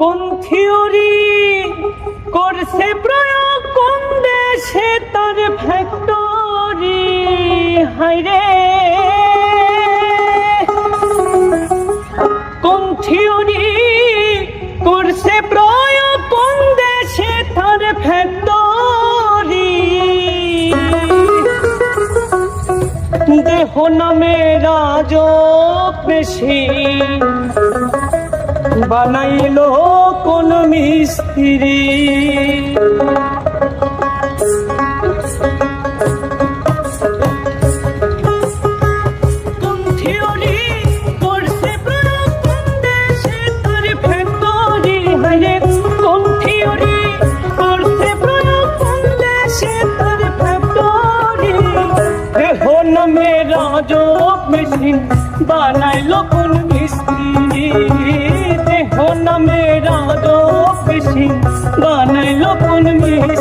কোন থিওরি করছে প্রয়োগ, কোন দেশে তার ফ্যাক্টরি। হায়রে কোন থিওরি করছে প্রয়োগ, কোন দেশে তার ফ্যাক্টরি। দেহ নামে রাজক বেশি বানাইলো কোন মিস্ত্রি। কোন থিওরি করছে প্রয়োগ, কোন দেশে তার ফ্যাক্টরি। হায়রে কোন থিওরি করছে প্রয়োগ, কোন দেশে তার ফ্যাক্টরি। দেহ নামে রাজক মেশিন বানাইলো কোন মিস্ত্রি। দেহ নামে রাজক মেশিন বানাইলো কোন মিস্ত্রি।